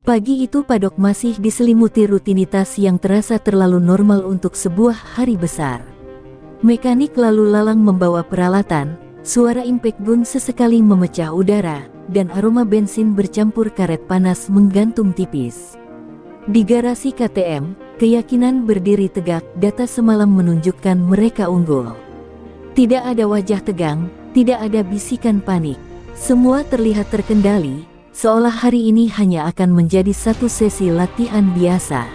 Pagi itu padok masih diselimuti rutinitas yang terasa terlalu normal untuk sebuah hari besar. Mekanik lalu lalang membawa peralatan, suara impact gun sesekali memecah udara, dan aroma bensin bercampur karet panas menggantung tipis. Di garasi KTM, keyakinan berdiri tegak. Data semalam menunjukkan mereka unggul. Tidak ada wajah tegang, tidak ada bisikan panik. Semua terlihat terkendali, seolah hari ini hanya akan menjadi satu sesi latihan biasa.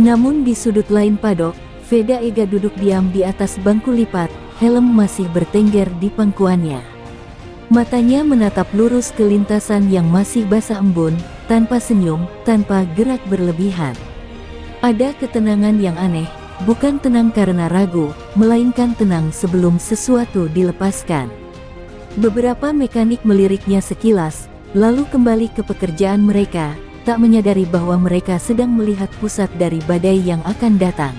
Namun di sudut lain padok, Veda Ega duduk diam di atas bangku lipat, helm masih bertengger di pangkuannya. Matanya menatap lurus ke lintasan yang masih basah embun, tanpa senyum, tanpa gerak berlebihan. Ada ketenangan yang aneh, bukan tenang karena ragu, melainkan tenang sebelum sesuatu dilepaskan. Beberapa mekanik meliriknya sekilas, lalu kembali ke pekerjaan mereka, tak menyadari bahwa mereka sedang melihat pusat dari badai yang akan datang.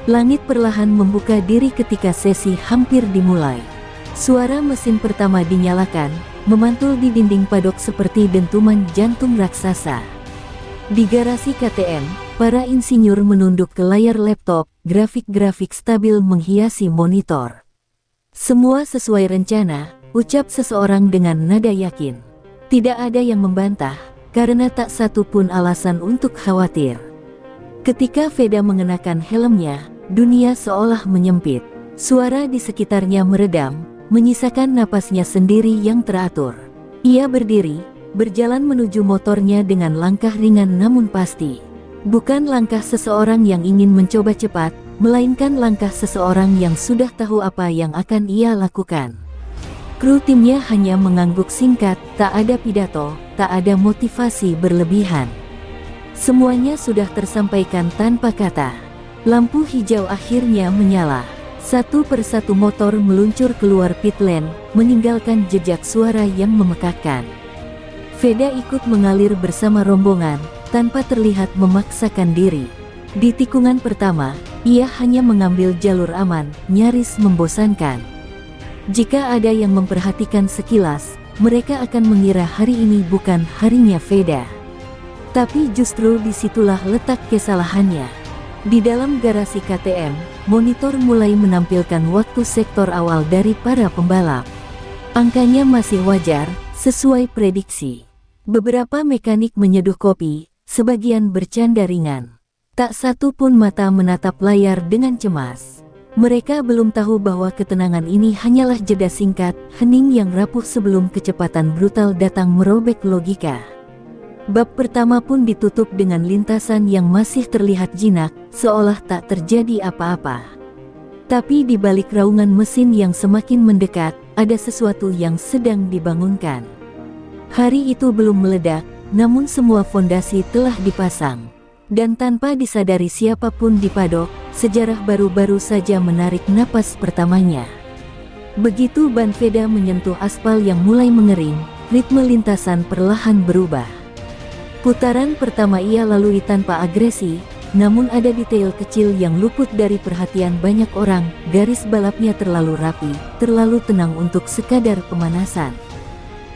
Langit perlahan membuka diri ketika sesi hampir dimulai. Suara mesin pertama dinyalakan, memantul di dinding padok seperti dentuman jantung raksasa. Di garasi KTM, para insinyur menunduk ke layar laptop, grafik-grafik stabil menghiasi monitor. Semua sesuai rencana, ucap seseorang dengan nada yakin. Tidak ada yang membantah, karena tak satu pun alasan untuk khawatir. Ketika Veda mengenakan helmnya, dunia seolah menyempit. Suara di sekitarnya meredam, menyisakan napasnya sendiri yang teratur. Ia berdiri, berjalan menuju motornya dengan langkah ringan namun pasti. Bukan langkah seseorang yang ingin mencoba cepat, melainkan langkah seseorang yang sudah tahu apa yang akan ia lakukan. Kru timnya hanya mengangguk singkat, tak ada pidato, tak ada motivasi berlebihan. Semuanya sudah tersampaikan tanpa kata. Lampu hijau akhirnya menyala. Satu persatu motor meluncur keluar pit lane, meninggalkan jejak suara yang memekakkan. Veda ikut mengalir bersama rombongan, tanpa terlihat memaksakan diri. Di tikungan pertama, ia hanya mengambil jalur aman, nyaris membosankan. Jika ada yang memperhatikan sekilas, mereka akan mengira hari ini bukan harinya Veda. Tapi justru disitulah letak kesalahannya. Di dalam garasi KTM, monitor mulai menampilkan waktu sektor awal dari para pembalap. Angkanya masih wajar, sesuai prediksi. Beberapa mekanik menyeduh kopi, sebagian bercanda ringan. Tak satu pun mata menatap layar dengan cemas. Mereka belum tahu bahwa ketenangan ini hanyalah jeda singkat, hening yang rapuh sebelum kecepatan brutal datang merobek logika. Bab pertama pun ditutup dengan lintasan yang masih terlihat jinak, seolah tak terjadi apa-apa. Tapi di balik raungan mesin yang semakin mendekat, ada sesuatu yang sedang dibangunkan. Hari itu belum meledak, namun semua fondasi telah dipasang. Dan tanpa disadari siapapun di padok, sejarah baru-baru saja menarik napas pertamanya. Begitu ban Veda menyentuh aspal yang mulai mengering, ritme lintasan perlahan berubah. Putaran pertama ia lalui tanpa agresi, namun ada detail kecil yang luput dari perhatian banyak orang. Garis balapnya terlalu rapi, terlalu tenang untuk sekadar pemanasan.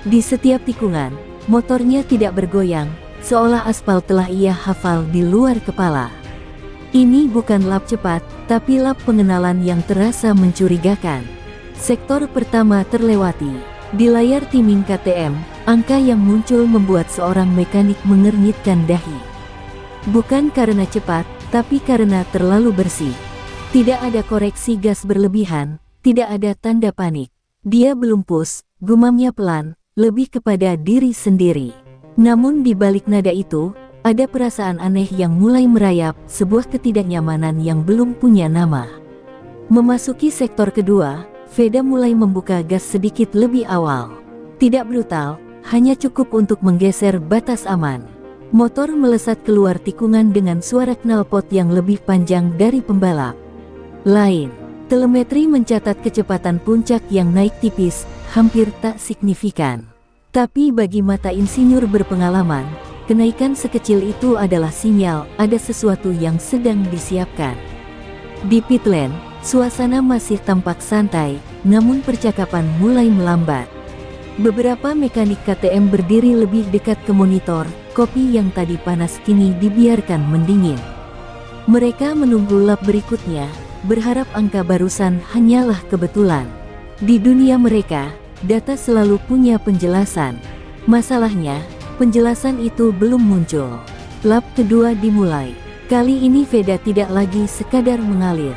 Di setiap tikungan, motornya tidak bergoyang, seolah aspal telah ia hafal di luar kepala. Ini bukan lap cepat, tapi lap pengenalan yang terasa mencurigakan. Sektor pertama terlewati. Di layar timing KTM, angka yang muncul membuat seorang mekanik mengernyitkan dahi. Bukan karena cepat, tapi karena terlalu bersih. Tidak ada koreksi gas berlebihan, tidak ada tanda panik. Dia belum push, gumamnya pelan, lebih kepada diri sendiri. Namun di balik nada itu, ada perasaan aneh yang mulai merayap, sebuah ketidaknyamanan yang belum punya nama. Memasuki sektor kedua, Veda mulai membuka gas sedikit lebih awal. Tidak brutal, hanya cukup untuk menggeser batas aman. Motor melesat keluar tikungan dengan suara knalpot yang lebih panjang dari pembalap lain. Telemetri mencatat kecepatan puncak yang naik tipis, hampir tak signifikan. Tapi bagi mata insinyur berpengalaman, kenaikan sekecil itu adalah sinyal ada sesuatu yang sedang disiapkan. Di pit lane, suasana masih tampak santai, namun percakapan mulai melambat. Beberapa mekanik KTM berdiri lebih dekat ke monitor, kopi yang tadi panas kini dibiarkan mendingin. Mereka menunggu lap berikutnya, berharap angka barusan hanyalah kebetulan. Di dunia mereka, data selalu punya penjelasan. Masalahnya, penjelasan itu belum muncul. Lap kedua dimulai. Kali ini Veda tidak lagi sekadar mengalir.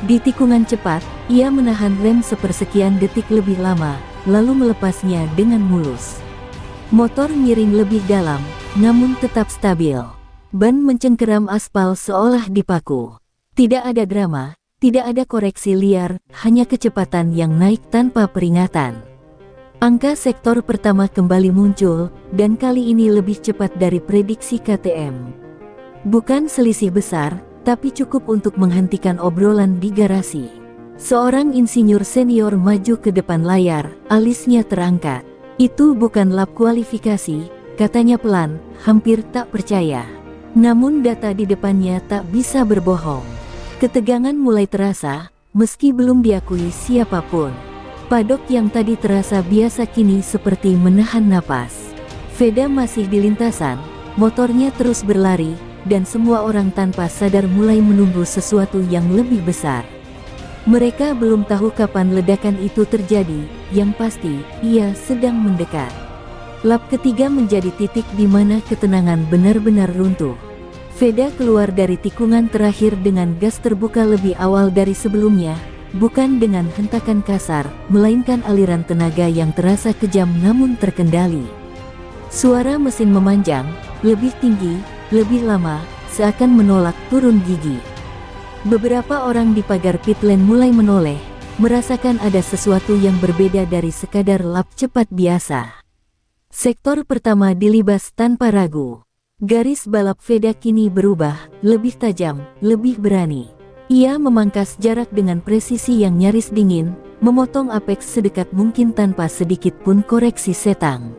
Di tikungan cepat, ia menahan rem sepersekian detik lebih lama, lalu melepasnya dengan mulus. Motor miring lebih dalam, namun tetap stabil. Ban mencengkeram aspal seolah dipaku. Tidak ada drama, tidak ada koreksi liar, hanya kecepatan yang naik tanpa peringatan. Angka sektor pertama kembali muncul, dan kali ini lebih cepat dari prediksi KTM. Bukan selisih besar, tapi cukup untuk menghentikan obrolan di garasi. Seorang insinyur senior maju ke depan layar, alisnya terangkat. Itu bukan lap kualifikasi, katanya pelan, hampir tak percaya. Namun data di depannya tak bisa berbohong. Ketegangan mulai terasa, meski belum diakui siapapun. Padok yang tadi terasa biasa kini seperti menahan napas. Veda masih di lintasan, motornya terus berlari, dan semua orang tanpa sadar mulai menunggu sesuatu yang lebih besar. Mereka belum tahu kapan ledakan itu terjadi, yang pasti, ia sedang mendekat. Lap ketiga menjadi titik di mana ketenangan benar-benar runtuh. Veda keluar dari tikungan terakhir dengan gas terbuka lebih awal dari sebelumnya, bukan dengan hentakan kasar, melainkan aliran tenaga yang terasa kejam namun terkendali. Suara mesin memanjang, lebih tinggi, lebih lama, seakan menolak turun gigi. Beberapa orang di pagar pit lane mulai menoleh, merasakan ada sesuatu yang berbeda dari sekadar lap cepat biasa. Sektor pertama dilibas tanpa ragu. Garis balap Veda kini berubah, lebih tajam, lebih berani. Ia memangkas jarak dengan presisi yang nyaris dingin, memotong apex sedekat mungkin tanpa sedikit pun koreksi setang.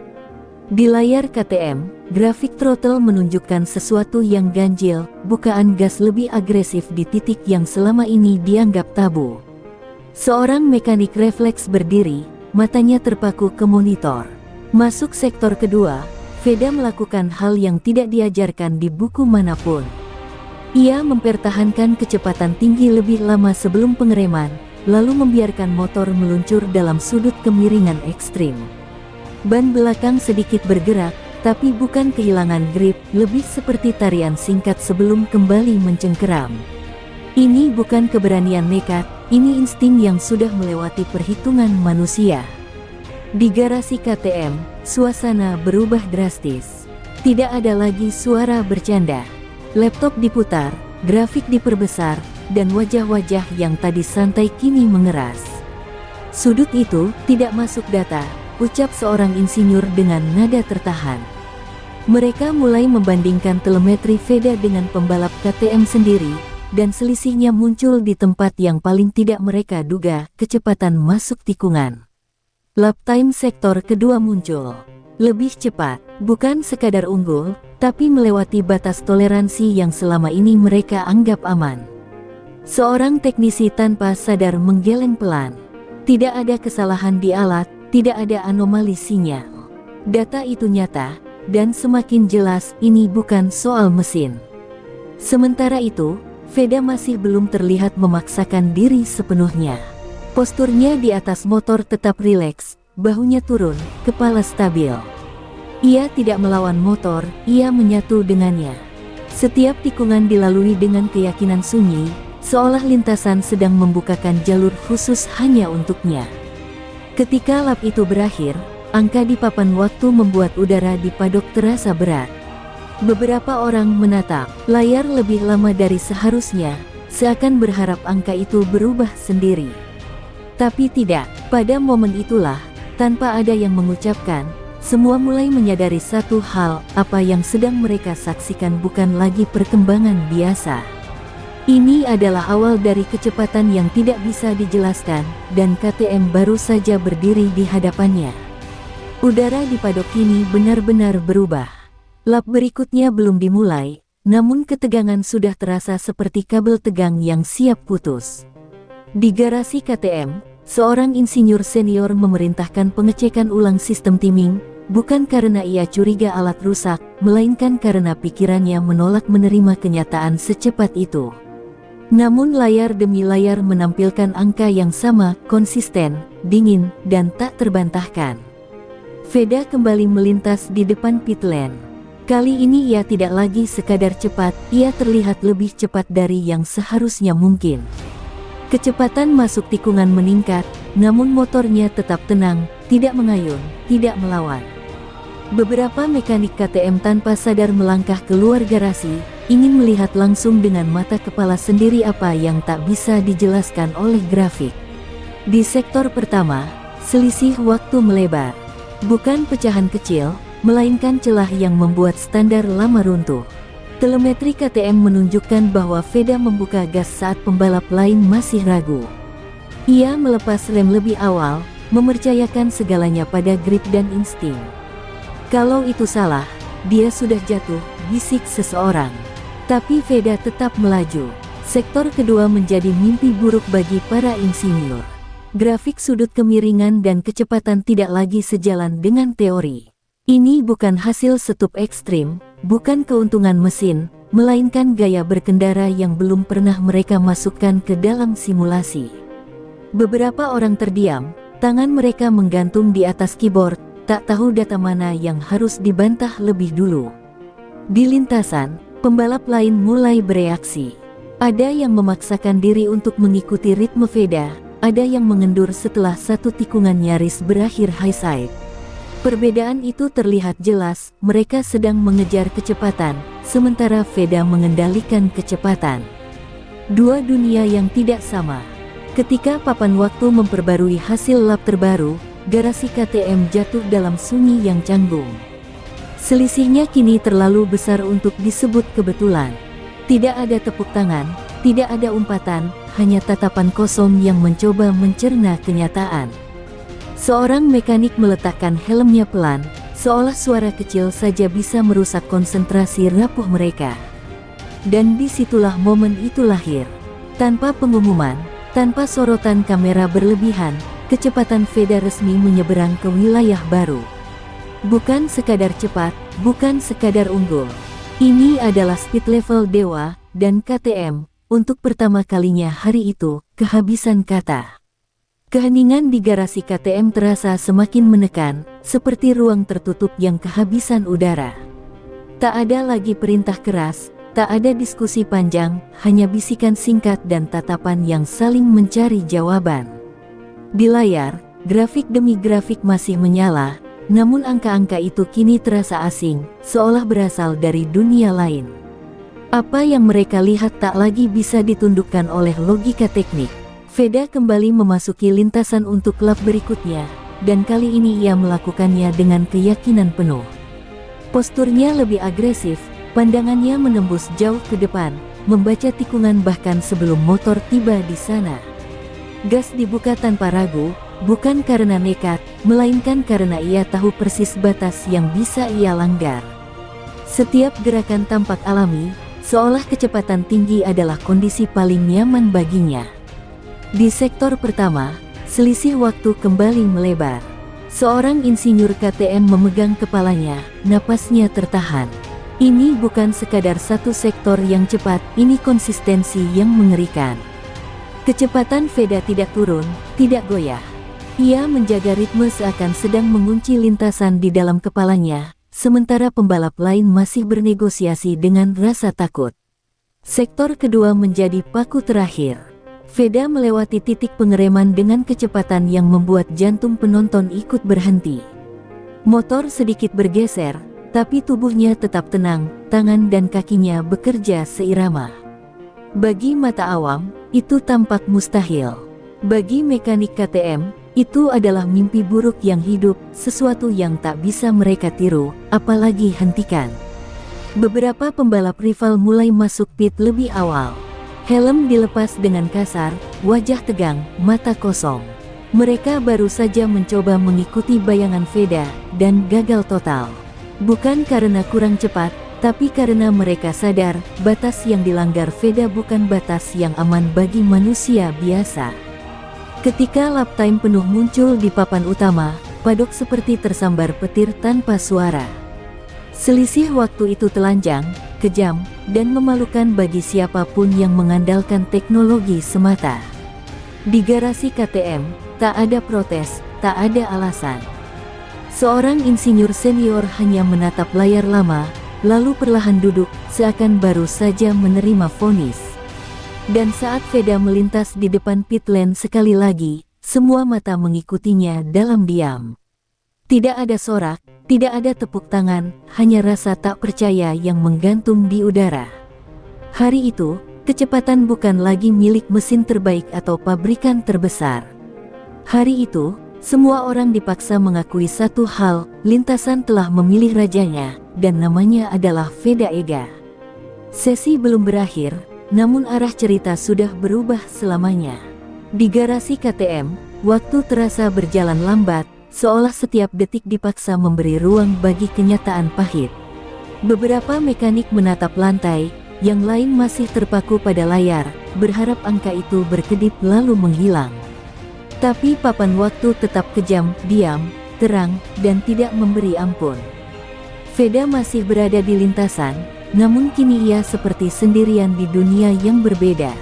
Di layar KTM, grafik throttle menunjukkan sesuatu yang ganjil, bukaan gas lebih agresif di titik yang selama ini dianggap tabu. Seorang mekanik refleks berdiri, matanya terpaku ke monitor. Masuk sektor kedua, Veda melakukan hal yang tidak diajarkan di buku manapun. Ia mempertahankan kecepatan tinggi lebih lama sebelum pengereman, lalu membiarkan motor meluncur dalam sudut kemiringan ekstrim. Ban belakang sedikit bergerak, tapi bukan kehilangan grip, lebih seperti tarian singkat sebelum kembali mencengkeram. Ini bukan keberanian nekat, ini insting yang sudah melewati perhitungan manusia. Di garasi KTM, suasana berubah drastis. Tidak ada lagi suara bercanda. Laptop diputar, grafik diperbesar, dan wajah-wajah yang tadi santai kini mengeras. Sudut itu tidak masuk data, ucap seorang insinyur dengan nada tertahan. Mereka mulai membandingkan telemetri Veda dengan pembalap KTM sendiri, dan selisihnya muncul di tempat yang paling tidak mereka duga, kecepatan masuk tikungan. Lap time sektor kedua muncul. Lebih cepat, bukan sekadar unggul, tapi melewati batas toleransi yang selama ini mereka anggap aman. Seorang teknisi tanpa sadar menggeleng pelan. Tidak ada kesalahan di alat, tidak ada anomali sinyal. Data itu nyata, dan semakin jelas ini bukan soal mesin. Sementara itu, Veda masih belum terlihat memaksakan diri sepenuhnya. Posturnya di atas motor tetap rileks, bahunya turun, kepala stabil. Ia tidak melawan motor, ia menyatu dengannya. Setiap tikungan dilalui dengan keyakinan sunyi, seolah lintasan sedang membukakan jalur khusus hanya untuknya. Ketika lap itu berakhir, angka di papan waktu membuat udara di padok terasa berat. Beberapa orang menatap layar lebih lama dari seharusnya, seakan berharap angka itu berubah sendiri. Tapi tidak, pada momen itulah, tanpa ada yang mengucapkan, semua mulai menyadari satu hal, apa yang sedang mereka saksikan bukan lagi perkembangan biasa. Ini adalah awal dari kecepatan yang tidak bisa dijelaskan, dan KTM baru saja berdiri di hadapannya. Udara di padok ini benar-benar berubah. Lap berikutnya belum dimulai, namun ketegangan sudah terasa seperti kabel tegang yang siap putus. Di garasi KTM, seorang insinyur senior memerintahkan pengecekan ulang sistem timing, bukan karena ia curiga alat rusak, melainkan karena pikirannya menolak menerima kenyataan secepat itu. Namun layar demi layar menampilkan angka yang sama, konsisten, dingin, dan tak terbantahkan. Veda kembali melintas di depan pit lane. Kali ini ia tidak lagi sekadar cepat, ia terlihat lebih cepat dari yang seharusnya mungkin. Kecepatan masuk tikungan meningkat, namun motornya tetap tenang, tidak mengayun, tidak melawan. Beberapa mekanik KTM tanpa sadar melangkah keluar garasi, ingin melihat langsung dengan mata kepala sendiri apa yang tak bisa dijelaskan oleh grafik. Di sektor pertama, selisih waktu melebar. Bukan pecahan kecil, melainkan celah yang membuat standar lama runtuh. Telemetri KTM menunjukkan bahwa Veda membuka gas saat pembalap lain masih ragu. Ia melepas rem lebih awal, mempercayakan segalanya pada grip dan insting. Kalau itu salah, dia sudah jatuh, bisik seseorang. Tapi Veda tetap melaju. Sektor kedua menjadi mimpi buruk bagi para insinyur. Grafik sudut kemiringan dan kecepatan tidak lagi sejalan dengan teori. Ini bukan hasil setup ekstrim, bukan keuntungan mesin, melainkan gaya berkendara yang belum pernah mereka masukkan ke dalam simulasi. Beberapa orang terdiam, tangan mereka menggantung di atas keyboard, tak tahu data mana yang harus dibantah lebih dulu. Di lintasan, pembalap lain mulai bereaksi. Ada yang memaksakan diri untuk mengikuti ritme Veda, ada yang mengendur setelah satu tikungan nyaris berakhir high side. Perbedaan itu terlihat jelas, mereka sedang mengejar kecepatan, sementara Veda mengendalikan kecepatan. Dua dunia yang tidak sama. Ketika papan waktu memperbarui hasil lap terbaru, garasi KTM jatuh dalam sunyi yang canggung. Selisihnya kini terlalu besar untuk disebut kebetulan. Tidak ada tepuk tangan, tidak ada umpatan, hanya tatapan kosong yang mencoba mencerna kenyataan. Seorang mekanik meletakkan helmnya pelan, seolah suara kecil saja bisa merusak konsentrasi rapuh mereka. Dan disitulah momen itu lahir. Tanpa pengumuman, tanpa sorotan kamera berlebihan, kecepatan Veda resmi menyeberang ke wilayah baru. Bukan sekadar cepat, bukan sekadar unggul. Ini adalah speed level dewa, dan KTM, untuk pertama kalinya hari itu, kehabisan kata. Keheningan di garasi KTM terasa semakin menekan, seperti ruang tertutup yang kehabisan udara. Tak ada lagi perintah keras, tak ada diskusi panjang, hanya bisikan singkat dan tatapan yang saling mencari jawaban. Di layar, grafik demi grafik masih menyala, namun angka-angka itu kini terasa asing, seolah berasal dari dunia lain. Apa yang mereka lihat tak lagi bisa ditundukkan oleh logika teknik. Veda kembali memasuki lintasan untuk lap berikutnya, dan kali ini ia melakukannya dengan keyakinan penuh. Posturnya lebih agresif, pandangannya menembus jauh ke depan, membaca tikungan bahkan sebelum motor tiba di sana. Gas dibuka tanpa ragu, bukan karena nekat, melainkan karena ia tahu persis batas yang bisa ia langgar. Setiap gerakan tampak alami, seolah kecepatan tinggi adalah kondisi paling nyaman baginya. Di sektor pertama, selisih waktu kembali melebar. Seorang insinyur KTM memegang kepalanya, napasnya tertahan. Ini bukan sekadar satu sektor yang cepat, ini konsistensi yang mengerikan. Kecepatan Veda tidak turun, tidak goyah. Ia menjaga ritme seakan sedang mengunci lintasan di dalam kepalanya, sementara pembalap lain masih bernegosiasi dengan rasa takut. Sektor kedua menjadi paku terakhir. Veda melewati titik pengereman dengan kecepatan yang membuat jantung penonton ikut berhenti. Motor sedikit bergeser, tapi tubuhnya tetap tenang, tangan dan kakinya bekerja seirama. Bagi mata awam, itu tampak mustahil. Bagi mekanik KTM, itu adalah mimpi buruk yang hidup, sesuatu yang tak bisa mereka tiru, apalagi hentikan. Beberapa pembalap rival mulai masuk pit lebih awal. Helm dilepas dengan kasar, wajah tegang, mata kosong. Mereka baru saja mencoba mengikuti bayangan Veda, dan gagal total. Bukan karena kurang cepat, tapi karena mereka sadar, batas yang dilanggar Veda bukan batas yang aman bagi manusia biasa. Ketika lap time penuh muncul di papan utama, Padok seperti tersambar petir tanpa suara. Selisih waktu itu telanjang, kejam, dan memalukan bagi siapapun yang mengandalkan teknologi semata. Di garasi KTM, tak ada protes, tak ada alasan. Seorang insinyur senior hanya menatap layar lama, lalu perlahan duduk, seakan baru saja menerima vonis. Dan saat Veda melintas di depan pit lane sekali lagi, semua mata mengikutinya dalam diam. Tidak ada sorak, tidak ada tepuk tangan, hanya rasa tak percaya yang menggantung di udara. Hari itu, kecepatan bukan lagi milik mesin terbaik atau pabrikan terbesar. Hari itu, semua orang dipaksa mengakui satu hal, lintasan telah memilih rajanya, dan namanya adalah Veda Ega. Sesi belum berakhir, namun arah cerita sudah berubah selamanya. Di garasi KTM, waktu terasa berjalan lambat, seolah setiap detik dipaksa memberi ruang bagi kenyataan pahit. Beberapa mekanik menatap lantai, yang lain masih terpaku pada layar, berharap angka itu berkedip lalu menghilang. Tapi papan waktu tetap kejam, diam, terang, dan tidak memberi ampun. Veda masih berada di lintasan, namun kini ia seperti sendirian di dunia yang berbeda.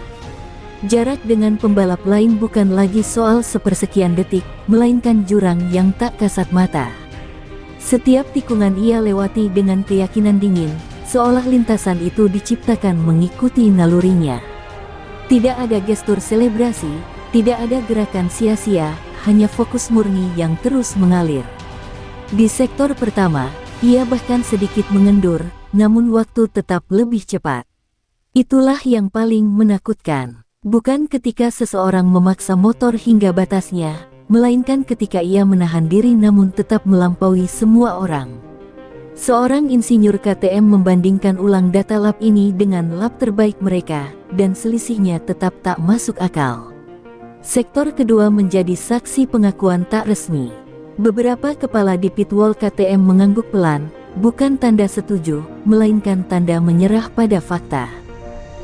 Jarak dengan pembalap lain bukan lagi soal sepersekian detik, melainkan jurang yang tak kasat mata. Setiap tikungan ia lewati dengan keyakinan dingin, seolah lintasan itu diciptakan mengikuti nalurinya. Tidak ada gestur selebrasi, tidak ada gerakan sia-sia, hanya fokus murni yang terus mengalir. Di sektor pertama, ia bahkan sedikit mengendur, namun waktu tetap lebih cepat. Itulah yang paling menakutkan. Bukan ketika seseorang memaksa motor hingga batasnya, melainkan ketika ia menahan diri namun tetap melampaui semua orang. Seorang insinyur KTM membandingkan ulang data lap ini dengan lap terbaik mereka, dan selisihnya tetap tak masuk akal. Sektor kedua menjadi saksi pengakuan tak resmi. Beberapa kepala di pit wall KTM mengangguk pelan, bukan tanda setuju, melainkan tanda menyerah pada fakta.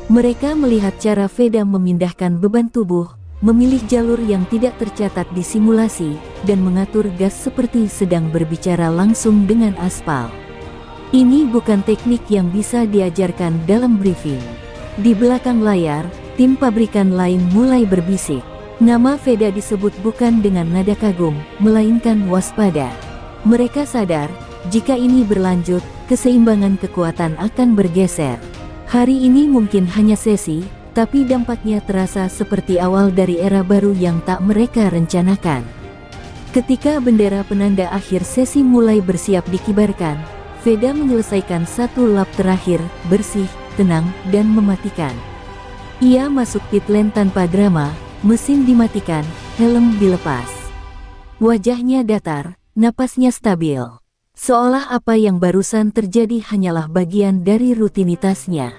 Mereka melihat cara Veda memindahkan beban tubuh, memilih jalur yang tidak tercatat di simulasi, dan mengatur gas seperti sedang berbicara langsung dengan aspal. Ini bukan teknik yang bisa diajarkan dalam briefing. Di belakang layar, tim pabrikan lain mulai berbisik. Nama Veda disebut bukan dengan nada kagum, melainkan waspada. Mereka sadar, jika ini berlanjut, keseimbangan kekuatan akan bergeser. Hari ini mungkin hanya sesi, tapi dampaknya terasa seperti awal dari era baru yang tak mereka rencanakan. Ketika bendera penanda akhir sesi mulai bersiap dikibarkan, Veda menyelesaikan satu lap terakhir, bersih, tenang, dan mematikan. Ia masuk pit lane tanpa drama. Mesin dimatikan, helm dilepas. Wajahnya datar, napasnya stabil. Seolah apa yang barusan terjadi hanyalah bagian dari rutinitasnya.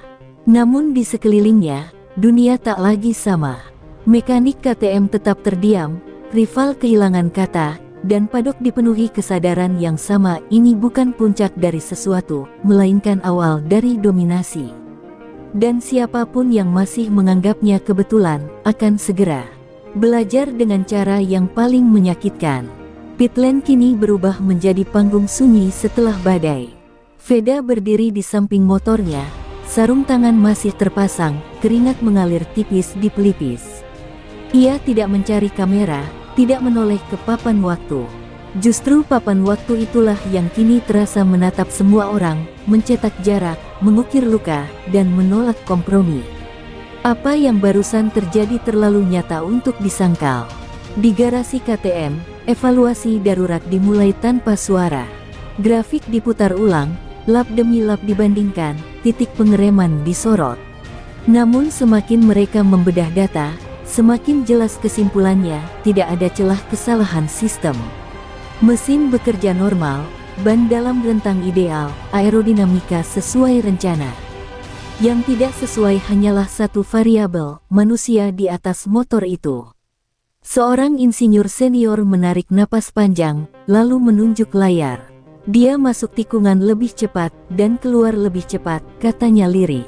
Namun di sekelilingnya, dunia tak lagi sama. Mekanik KTM tetap terdiam, rival kehilangan kata, dan padok dipenuhi kesadaran yang sama. Ini bukan puncak dari sesuatu, melainkan awal dari dominasi. Dan siapapun yang masih menganggapnya kebetulan, akan segera belajar dengan cara yang paling menyakitkan. Pit lane kini berubah menjadi panggung sunyi setelah badai. Veda berdiri di samping motornya, sarung tangan masih terpasang, keringat mengalir tipis di pelipis. Ia tidak mencari kamera, tidak menoleh ke papan waktu. Justru papan waktu itulah yang kini terasa menatap semua orang, mencetak jarak, mengukir luka, dan menolak kompromi. Apa yang barusan terjadi terlalu nyata untuk disangkal. Di garasi KTM, evaluasi darurat dimulai tanpa suara. Grafik diputar ulang, lap demi lap dibandingkan, titik pengereman disorot. Namun semakin mereka membedah data, semakin jelas kesimpulannya, tidak ada celah kesalahan sistem. Mesin bekerja normal, ban dalam rentang ideal, aerodinamika sesuai rencana. Yang tidak sesuai hanyalah satu variabel, manusia di atas motor itu. Seorang insinyur senior menarik napas panjang, lalu menunjuk layar. Dia masuk tikungan lebih cepat, dan keluar lebih cepat, katanya lirih.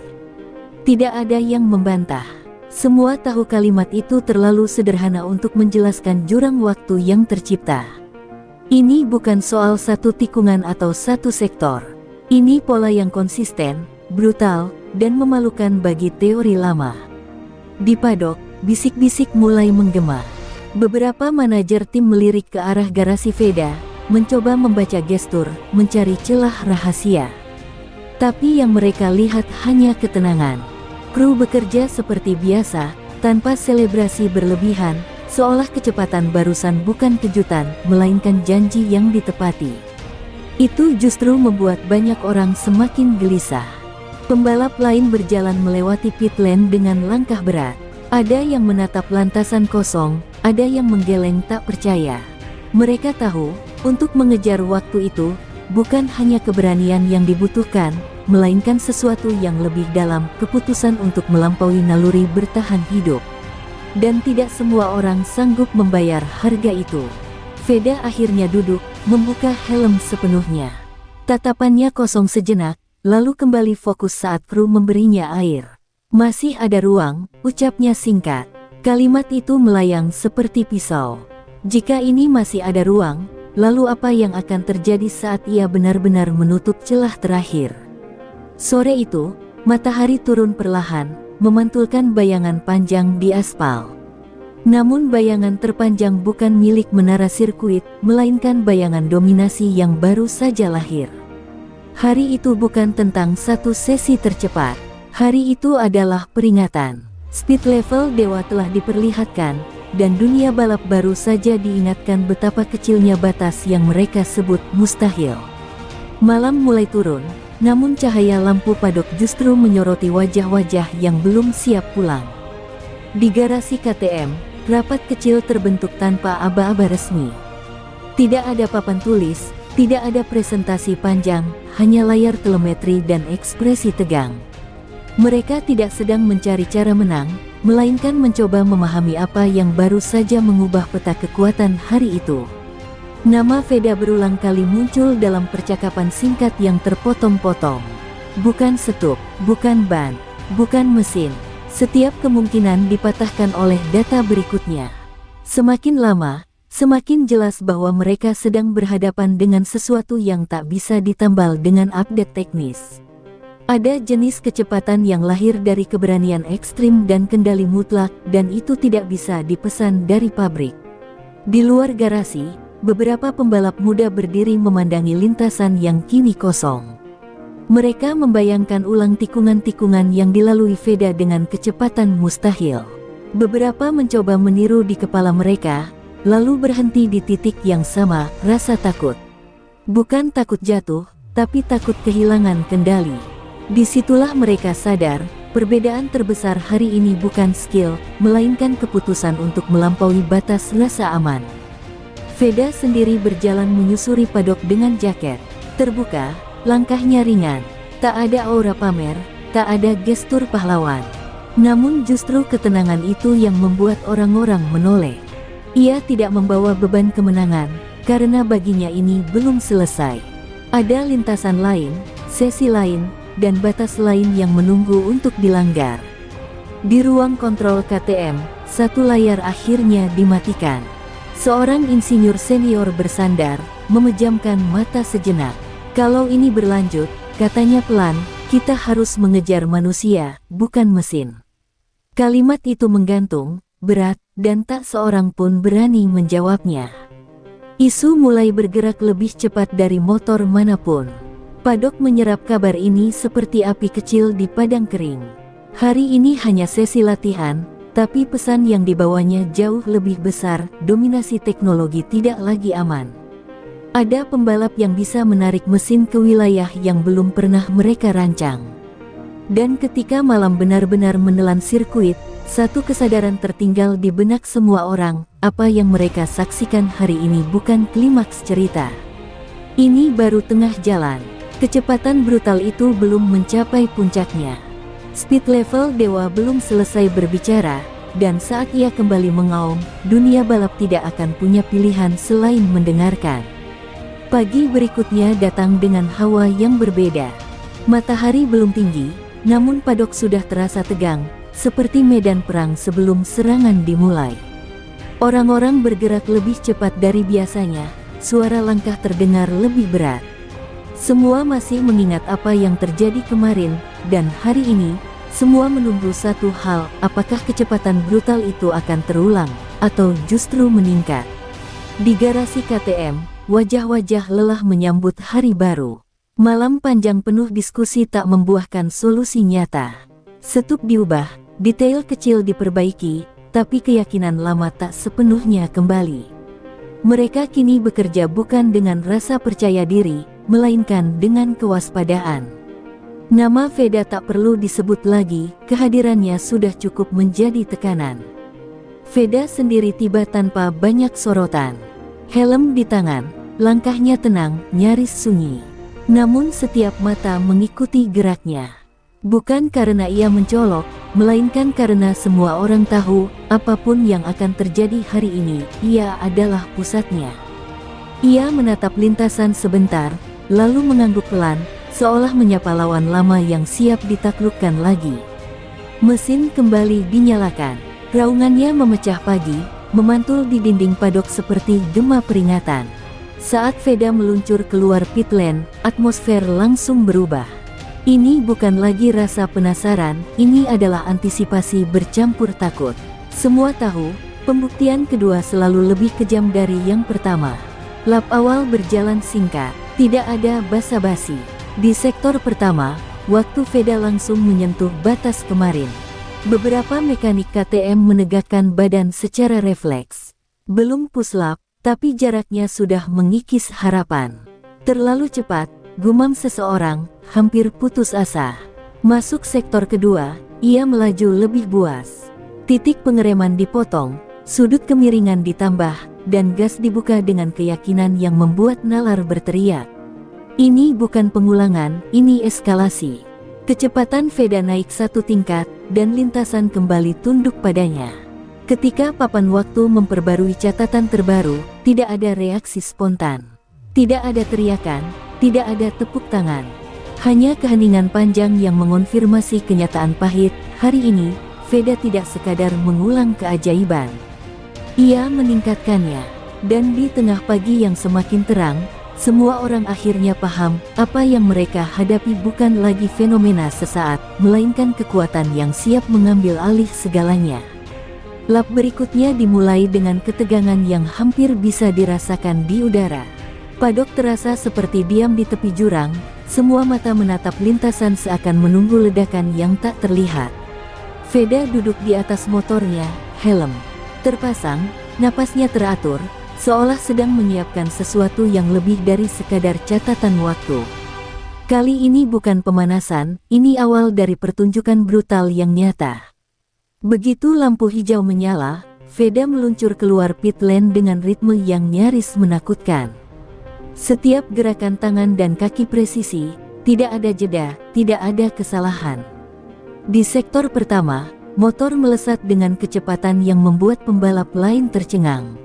Tidak ada yang membantah. Semua tahu kalimat itu terlalu sederhana untuk menjelaskan jurang waktu yang tercipta. Ini bukan soal satu tikungan atau satu sektor. Ini pola yang konsisten, brutal, dan memalukan bagi teori lama. Di padok, bisik-bisik mulai menggema. Beberapa manajer tim melirik ke arah garasi Veda, mencoba membaca gestur, mencari celah rahasia. Tapi yang mereka lihat hanya ketenangan. Kru bekerja seperti biasa, tanpa selebrasi berlebihan, seolah kecepatan barusan bukan kejutan, melainkan janji yang ditepati. Itu justru membuat banyak orang semakin gelisah. Pembalap lain berjalan melewati pit lane dengan langkah berat. Ada yang menatap lantasan kosong, ada yang menggeleng tak percaya. Mereka tahu, untuk mengejar waktu itu, bukan hanya keberanian yang dibutuhkan, melainkan sesuatu yang lebih dalam, keputusan untuk melampaui naluri bertahan hidup. Dan tidak semua orang sanggup membayar harga itu. Veda akhirnya duduk, membuka helm sepenuhnya. Tatapannya kosong sejenak, lalu kembali fokus saat kru memberinya air. Masih ada ruang, ucapnya singkat. Kalimat itu melayang seperti pisau. Jika ini masih ada ruang, lalu apa yang akan terjadi saat ia benar-benar menutup celah terakhir? Sore itu, matahari turun perlahan, memantulkan bayangan panjang di aspal. Namun bayangan terpanjang bukan milik menara sirkuit, melainkan bayangan dominasi yang baru saja lahir. Hari itu bukan tentang satu sesi tercepat. Hari itu adalah peringatan. Speed level dewa telah diperlihatkan, dan dunia balap baru saja diingatkan betapa kecilnya batas yang mereka sebut mustahil. Malam mulai turun, namun cahaya lampu padok justru menyoroti wajah-wajah yang belum siap pulang. Di garasi KTM, rapat kecil terbentuk tanpa aba-aba resmi. Tidak ada papan tulis, tidak ada presentasi panjang, hanya layar telemetri dan ekspresi tegang. Mereka tidak sedang mencari cara menang, melainkan mencoba memahami apa yang baru saja mengubah peta kekuatan hari itu. Nama Veda berulang kali muncul dalam percakapan singkat yang terpotong-potong. Bukan setup, bukan ban, bukan mesin. Setiap kemungkinan dipatahkan oleh data berikutnya. Semakin lama, semakin jelas bahwa mereka sedang berhadapan dengan sesuatu yang tak bisa ditambal dengan update teknis. Ada jenis kecepatan yang lahir dari keberanian ekstrim dan kendali mutlak, dan itu tidak bisa dipesan dari pabrik. Di luar garasi, beberapa pembalap muda berdiri memandangi lintasan yang kini kosong. Mereka membayangkan ulang tikungan-tikungan yang dilalui Veda dengan kecepatan mustahil. Beberapa mencoba meniru di kepala mereka, lalu berhenti di titik yang sama, rasa takut. Bukan takut jatuh, tapi takut kehilangan kendali. Disitulah mereka sadar, perbedaan terbesar hari ini bukan skill, melainkan keputusan untuk melampaui batas rasa aman. Veda sendiri berjalan menyusuri padok dengan jaket terbuka, langkahnya ringan, tak ada aura pamer, tak ada gestur pahlawan. Namun justru ketenangan itu yang membuat orang-orang menoleh. Ia tidak membawa beban kemenangan, karena baginya ini belum selesai. Ada lintasan lain, sesi lain, dan batas lain yang menunggu untuk dilanggar. Di ruang kontrol KTM, satu layar akhirnya dimatikan. Seorang insinyur senior bersandar, memejamkan mata sejenak. Kalau ini berlanjut, katanya pelan, kita harus mengejar manusia, bukan mesin. Kalimat itu menggantung, berat, dan tak seorang pun berani menjawabnya. Isu mulai bergerak lebih cepat dari motor manapun. Padok menyerap kabar ini seperti api kecil di padang kering. Hari ini hanya sesi latihan, tapi pesan yang dibawanya jauh lebih besar, dominasi teknologi tidak lagi aman. Ada pembalap yang bisa menarik mesin ke wilayah yang belum pernah mereka rancang. Dan ketika malam benar-benar menelan sirkuit, satu kesadaran tertinggal di benak semua orang, apa yang mereka saksikan hari ini bukan klimaks cerita. Ini baru tengah jalan. Kecepatan brutal itu belum mencapai puncaknya. Speed level dewa belum selesai berbicara, dan saat ia kembali mengaum, dunia balap tidak akan punya pilihan selain mendengarkan. Pagi berikutnya datang dengan hawa yang berbeda. Matahari belum tinggi, namun padok sudah terasa tegang, seperti medan perang sebelum serangan dimulai. Orang-orang bergerak lebih cepat dari biasanya, suara langkah terdengar lebih berat. Semua masih mengingat apa yang terjadi kemarin, dan hari ini, semua menunggu satu hal, apakah kecepatan brutal itu akan terulang, atau justru meningkat. Di garasi KTM, wajah-wajah lelah menyambut hari baru. Malam panjang penuh diskusi tak membuahkan solusi nyata. Setup diubah, detail kecil diperbaiki, tapi keyakinan lama tak sepenuhnya kembali. Mereka kini bekerja bukan dengan rasa percaya diri, melainkan dengan kewaspadaan. Nama Veda tak perlu disebut lagi, kehadirannya sudah cukup menjadi tekanan. Veda sendiri tiba tanpa banyak sorotan. Helm di tangan, langkahnya tenang, nyaris sunyi. Namun setiap mata mengikuti geraknya. Bukan karena ia mencolok, melainkan karena semua orang tahu, apapun yang akan terjadi hari ini, ia adalah pusatnya. Ia menatap lintasan sebentar, lalu mengangguk pelan, seolah menyapa lawan lama yang siap ditaklukkan lagi. Mesin kembali dinyalakan. Raungannya memecah pagi, memantul di dinding padok seperti gema peringatan. Saat Veda meluncur keluar pit lane, atmosfer langsung berubah. Ini bukan lagi rasa penasaran, ini adalah antisipasi bercampur takut. Semua tahu, pembuktian kedua selalu lebih kejam dari yang pertama. Lap awal berjalan singkat, tidak ada basa-basi. Di sektor pertama, waktu Veda langsung menyentuh batas kemarin. Beberapa mekanik KTM menegakkan badan secara refleks. Belum push-lap, tapi jaraknya sudah mengikis harapan. Terlalu cepat, gumam seseorang, hampir putus asa. Masuk sektor kedua, ia melaju lebih buas. Titik pengereman dipotong, sudut kemiringan ditambah, dan gas dibuka dengan keyakinan yang membuat nalar berteriak. Ini bukan pengulangan, ini eskalasi. Kecepatan Veda naik satu tingkat, dan lintasan kembali tunduk padanya. Ketika papan waktu memperbarui catatan terbaru, tidak ada reaksi spontan. Tidak ada teriakan, tidak ada tepuk tangan. Hanya keheningan panjang yang mengonfirmasi kenyataan pahit. Hari ini, Veda tidak sekadar mengulang keajaiban. Ia meningkatkannya. Dan di tengah pagi yang semakin terang, semua orang akhirnya paham, apa yang mereka hadapi bukan lagi fenomena sesaat, melainkan kekuatan yang siap mengambil alih segalanya. Lap berikutnya dimulai dengan ketegangan yang hampir bisa dirasakan di udara. Padok terasa seperti diam di tepi jurang, semua mata menatap lintasan seakan menunggu ledakan yang tak terlihat. Veda duduk di atas motornya, helm terpasang, napasnya teratur, seolah sedang menyiapkan sesuatu yang lebih dari sekadar catatan waktu. Kali ini bukan pemanasan, ini awal dari pertunjukan brutal yang nyata. Begitu lampu hijau menyala, Veda meluncur keluar pit lane dengan ritme yang nyaris menakutkan. Setiap gerakan tangan dan kaki presisi, tidak ada jeda, tidak ada kesalahan. Di sektor pertama, motor melesat dengan kecepatan yang membuat pembalap lain tercengang.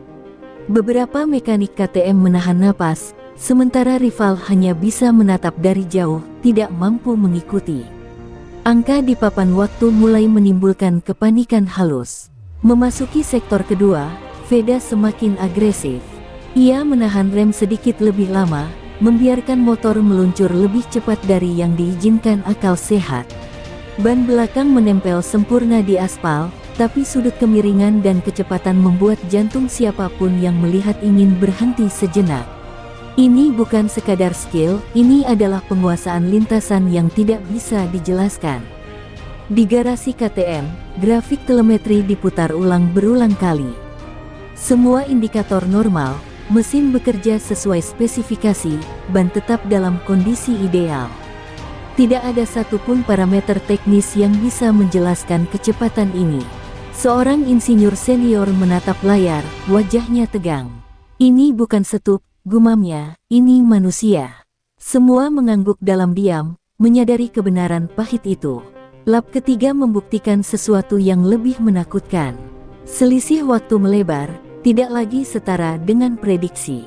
Beberapa mekanik KTM menahan napas, sementara rival hanya bisa menatap dari jauh, tidak mampu mengikuti. Angka di papan waktu mulai menimbulkan kepanikan halus. Memasuki sektor kedua, Veda semakin agresif. Ia menahan rem sedikit lebih lama, membiarkan motor meluncur lebih cepat dari yang diizinkan akal sehat. Ban belakang menempel sempurna di aspal, tapi sudut kemiringan dan kecepatan membuat jantung siapapun yang melihat ingin berhenti sejenak. Ini bukan sekadar skill, ini adalah penguasaan lintasan yang tidak bisa dijelaskan. Di garasi KTM, grafik telemetri diputar ulang berulang kali. Semua indikator normal, mesin bekerja sesuai spesifikasi, ban tetap dalam kondisi ideal. Tidak ada satupun parameter teknis yang bisa menjelaskan kecepatan ini. Seorang insinyur senior menatap layar, wajahnya tegang. Ini bukan setup, gumamnya, ini manusia. Semua mengangguk dalam diam, menyadari kebenaran pahit itu. Lap ketiga membuktikan sesuatu yang lebih menakutkan. Selisih waktu melebar, tidak lagi setara dengan prediksi.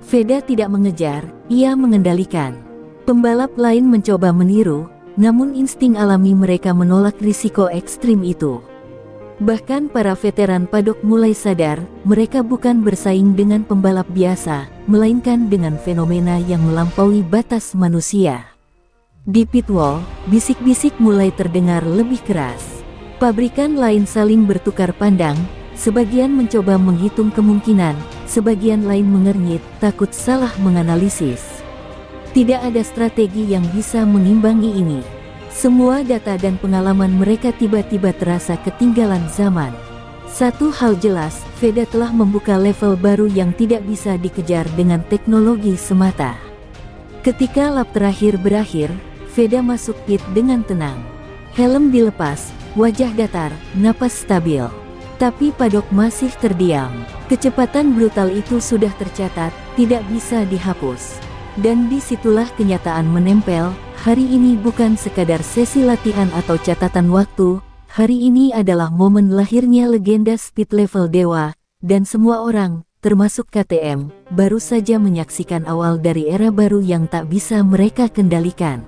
Veda tidak mengejar, ia mengendalikan. Pembalap lain mencoba meniru, namun insting alami mereka menolak risiko ekstrim itu. Bahkan para veteran paddock mulai sadar, mereka bukan bersaing dengan pembalap biasa, melainkan dengan fenomena yang melampaui batas manusia. Di pit wall, bisik-bisik mulai terdengar lebih keras. Pabrikan lain saling bertukar pandang, sebagian mencoba menghitung kemungkinan, sebagian lain mengernyit, takut salah menganalisis. Tidak ada strategi yang bisa mengimbangi ini. Semua data dan pengalaman mereka tiba-tiba terasa ketinggalan zaman. Satu hal jelas, Veda telah membuka level baru yang tidak bisa dikejar dengan teknologi semata. Ketika lap terakhir berakhir, Veda masuk pit dengan tenang. Helm dilepas, wajah datar, napas stabil. Tapi paddock masih terdiam. Kecepatan brutal itu sudah tercatat, tidak bisa dihapus. Dan disitulah kenyataan menempel. Hari ini bukan sekadar sesi latihan atau catatan waktu, hari ini adalah momen lahirnya legenda speed level dewa, dan semua orang, termasuk KTM, baru saja menyaksikan awal dari era baru yang tak bisa mereka kendalikan.